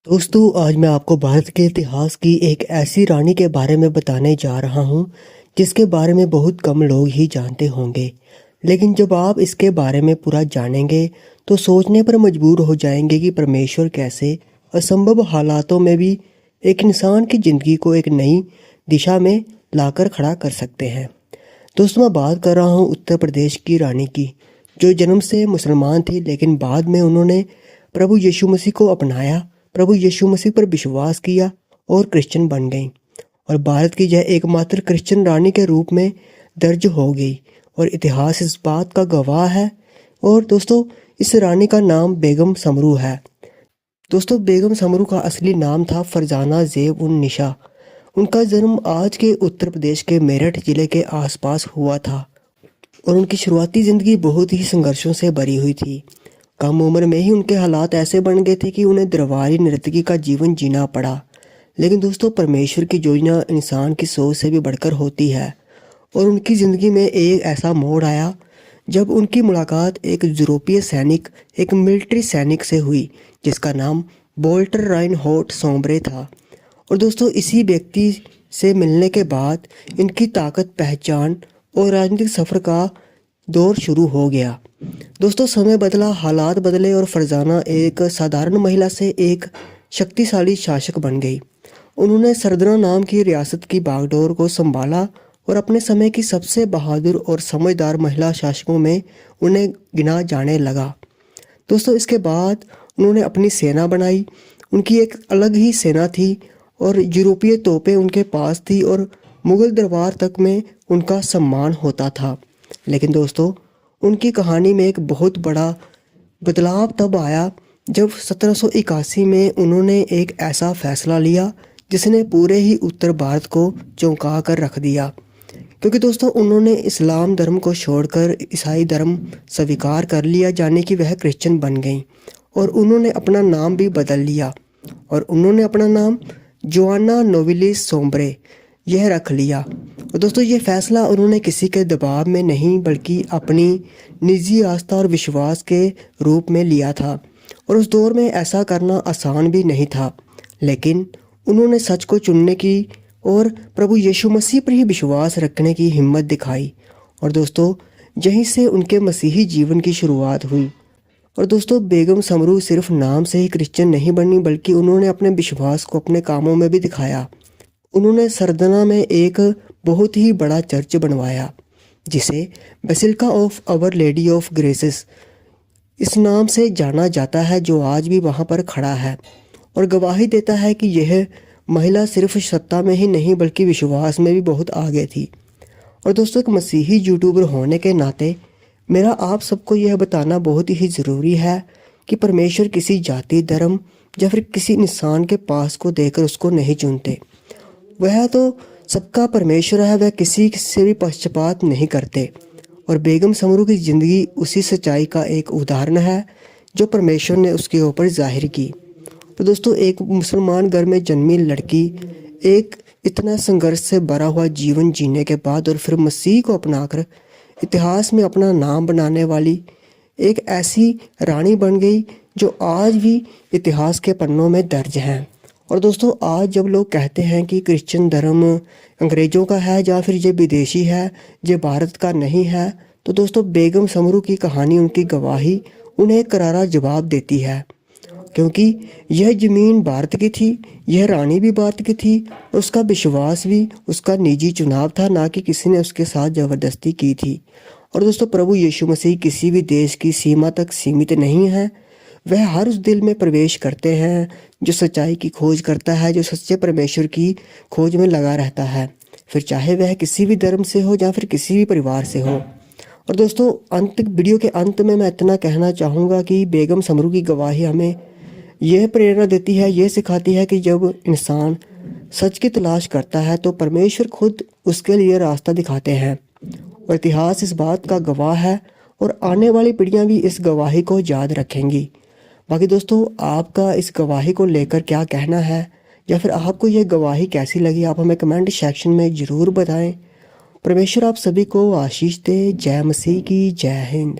दोस्तों आज मैं आपको भारत के इतिहास की एक ऐसी रानी के बारे में बताने जा रहा हूँ जिसके बारे में बहुत कम लोग ही जानते होंगे। लेकिन जब आप इसके बारे में पूरा जानेंगे तो सोचने पर मजबूर हो जाएंगे कि परमेश्वर कैसे असंभव हालातों में भी एक इंसान की ज़िंदगी को एक नई दिशा में लाकर खड़ा कर सकते हैं। दोस्तों मैं बात कर रहा हूँ उत्तर प्रदेश की रानी की, जो जन्म से मुसलमान थी लेकिन बाद में उन्होंने प्रभु यीशु मसीह को अपनाया, प्रभु यीशु मसीह पर विश्वास किया और क्रिश्चियन बन गई और भारत की यह एकमात्र क्रिश्चियन रानी के रूप में दर्ज हो गई और इतिहास इस बात का गवाह है। और दोस्तों इस रानी का नाम बेगम समरू है। दोस्तों बेगम समरू का असली नाम था फरजाना ज़ेब उन निशा। उनका जन्म आज के उत्तर प्रदेश के मेरठ जिले के आसपास हुआ था और उनकी शुरुआती ज़िंदगी बहुत ही संघर्षों से भरी हुई थी। कम उम्र में ही उनके हालात ऐसे बन गए थे कि उन्हें दरबारी नर्तकी का जीवन जीना पड़ा। लेकिन दोस्तों परमेश्वर की योजना इंसान की सोच से भी बढ़कर होती है और उनकी ज़िंदगी में एक ऐसा मोड़ आया जब उनकी मुलाकात एक यूरोपीय सैनिक, एक मिलिट्री सैनिक से हुई जिसका नाम वोल्टर राइनहोल्ड सोम्ब्रे था। और दोस्तों इसी व्यक्ति से मिलने के बाद इनकी ताकत, पहचान और राजनीतिक सफ़र का दौर शुरू हो गया। दोस्तों समय बदला, हालात बदले और फरजाना एक साधारण महिला से एक शक्तिशाली शासक बन गई। उन्होंने सरदना नाम की रियासत की बागडोर को संभाला और अपने समय की सबसे बहादुर और समझदार महिला शासकों में उन्हें गिना जाने लगा। दोस्तों इसके बाद उन्होंने अपनी सेना बनाई। उनकी एक अलग ही सेना थी और यूरोपीय तोपें उनके पास थी और मुग़ल दरबार तक में उनका सम्मान होता था। लेकिन दोस्तों उनकी कहानी में एक बहुत बड़ा बदलाव तब आया जब 1781 में उन्होंने एक ऐसा फैसला लिया जिसने पूरे ही उत्तर भारत को चौंका कर रख दिया। क्योंकि दोस्तों उन्होंने इस्लाम धर्म को छोड़कर ईसाई धर्म स्वीकार कर लिया, जाने कि वह क्रिश्चियन बन गई और उन्होंने अपना नाम भी बदल लिया और उन्होंने अपना नाम जोआना नोवेलिस सोम्ब्रे यह रख लिया। और दोस्तों ये फैसला उन्होंने किसी के दबाव में नहीं बल्कि अपनी निजी आस्था और विश्वास के रूप में लिया था। और उस दौर में ऐसा करना आसान भी नहीं था, लेकिन उन्होंने सच को चुनने की और प्रभु यीशु मसीह पर ही विश्वास रखने की हिम्मत दिखाई। और दोस्तों यहीं से उनके मसीही जीवन की शुरुआत हुई। और दोस्तों बेगम समरू सिर्फ नाम से ही क्रिश्चियन नहीं बनी बल्कि उन्होंने अपने विश्वास को अपने कामों में भी दिखाया। उन्होंने सरदना में एक बहुत ही बड़ा चर्च बनवाया जिसे Basilica of Our Lady of Graces इस नाम से जाना जाता है, जो आज भी वहां पर खड़ा है और गवाही देता है कि यह महिला सिर्फ सत्ता में ही नहीं बल्कि विश्वास में भी बहुत आगे थी। और दोस्तों एक मसीही यूट्यूबर होने के नाते मेरा आप सबको यह बताना बहुत ही ज़रूरी है कि परमेश्वर किसी जाति, धर्म या फिर किसी इंसान के पास को देकर उसको नहीं चुनते। वह तो सबका परमेश्वर है, वह किसी से भी पक्षपात नहीं करते। और बेगम समरू की ज़िंदगी उसी सच्चाई का एक उदाहरण है जो परमेश्वर ने उसके ऊपर जाहिर की। तो दोस्तों एक मुसलमान घर में जन्मी लड़की एक इतना संघर्ष से भरा हुआ जीवन जीने के बाद और फिर मसीह को अपनाकर इतिहास में अपना नाम बनाने वाली एक ऐसी रानी बन गई जो आज भी इतिहास के पन्नों में दर्ज हैं। और दोस्तों आज जब लोग कहते हैं कि क्रिश्चियन धर्म अंग्रेज़ों का है या फिर ये विदेशी है, ये भारत का नहीं है, तो दोस्तों बेगम समरू की कहानी, उनकी गवाही उन्हें करारा जवाब देती है। क्योंकि यह ज़मीन भारत की थी, यह रानी भी भारत की थी और उसका विश्वास भी उसका निजी चुनाव था, ना कि किसी ने उसके साथ ज़बरदस्ती की थी। और दोस्तों प्रभु यीशु मसीह किसी भी देश की सीमा तक सीमित नहीं है। वह हर उस दिल में प्रवेश करते हैं जो सच्चाई की खोज करता है, जो सच्चे परमेश्वर की खोज में लगा रहता है, फिर चाहे वह किसी भी धर्म से हो या फिर किसी भी परिवार से हो। और दोस्तों वीडियो के अंत में मैं इतना कहना चाहूँगा कि बेगम समरू की गवाही हमें यह प्रेरणा देती है, यह सिखाती है कि जब इंसान सच की तलाश करता है तो परमेश्वर खुद उसके लिए रास्ता दिखाते हैं। और इतिहास इस बात का गवाह है और आने वाली पीढ़ियाँ भी इस गवाही को याद रखेंगी। बाकी दोस्तों आपका इस गवाही को लेकर क्या कहना है या फिर आपको यह गवाही कैसी लगी, आप हमें कमेंट सेक्शन में ज़रूर बताएं। परमेश्वर आप सभी को आशीष दे। जय मसीह की, जय हिंद।